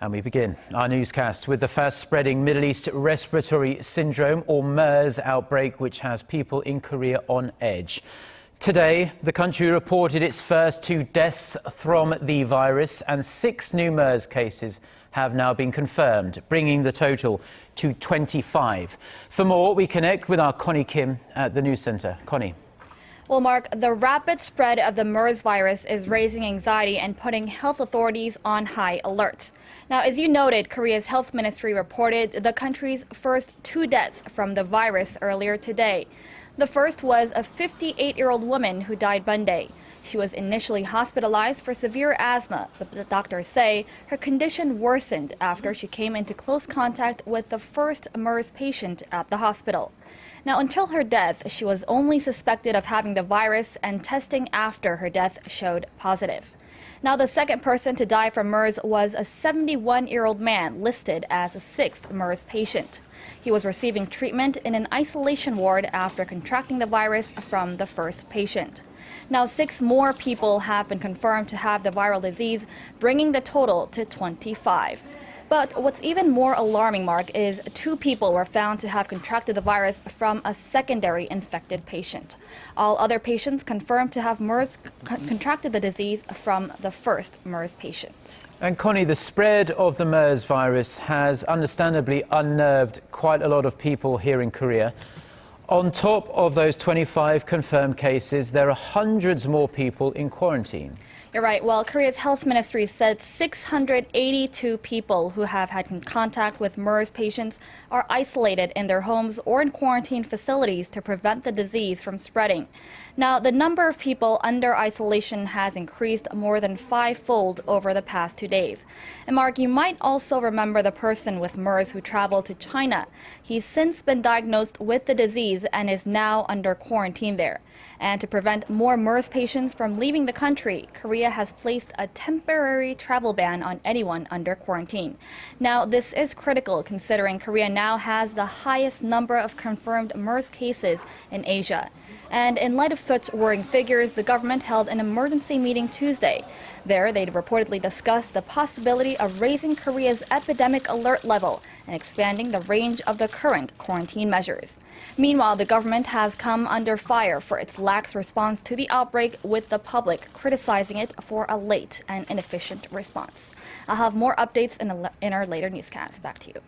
And we begin our newscast with the fast-spreading Middle East Respiratory Syndrome, or MERS, outbreak, which has people in Korea on edge. Today, the country reported its first 2 deaths from the virus, and 6 new MERS cases have now been confirmed, bringing the total to 25. For more, we connect with our Connie Kim at the news centre. Connie. Well, Mark, the rapid spread of the MERS virus is raising anxiety and putting health authorities on high alert. Now, as you noted, Korea's health ministry reported the country's first 2 deaths from the virus earlier today. The first was a 58-year-old woman who died Monday. She was initially hospitalized for severe asthma, but the doctors say her condition worsened after she came into close contact with the first MERS patient at the hospital. Now, until her death, she was only suspected of having the virus, and testing after her death showed positive. Now, the second person to die from MERS was a 71-year-old man listed as a 6th MERS patient. He was receiving treatment in an isolation ward after contracting the virus from the first patient. Now, 6 more people have been confirmed to have the viral disease, bringing the total to 25. But what's even more alarming, Mark, is 2 people were found to have contracted the virus from a secondary infected patient. All other patients confirmed to have MERS contracted the disease from the first MERS patient. And Connie, the spread of the MERS virus has understandably unnerved quite a lot of people here in Korea. On top of those 25 confirmed cases, there are hundreds more people in quarantine. You're right. Well, Korea's health ministry said 682 people who have had contact with MERS patients are isolated in their homes or in quarantine facilities to prevent the disease from spreading. Now, the number of people under isolation has increased more than 5-fold over the past 2 days. And Mark, you might also remember the person with MERS who traveled to China. He's since been diagnosed with the disease and is now under quarantine there. And to prevent more MERS patients from leaving the country, Korea has placed a temporary travel ban on anyone under quarantine. Now, this is critical considering Korea now has the highest number of confirmed MERS cases in Asia. And in light of such worrying figures, the government held an emergency meeting Tuesday. There, they reportedly discussed the possibility of raising Korea's epidemic alert level and expanding the range of the current quarantine measures. Meanwhile, the government has come under fire for its lax response to the outbreak, with the public criticizing it for a late and inefficient response. I'll have more updates in our later newscast. Back to you.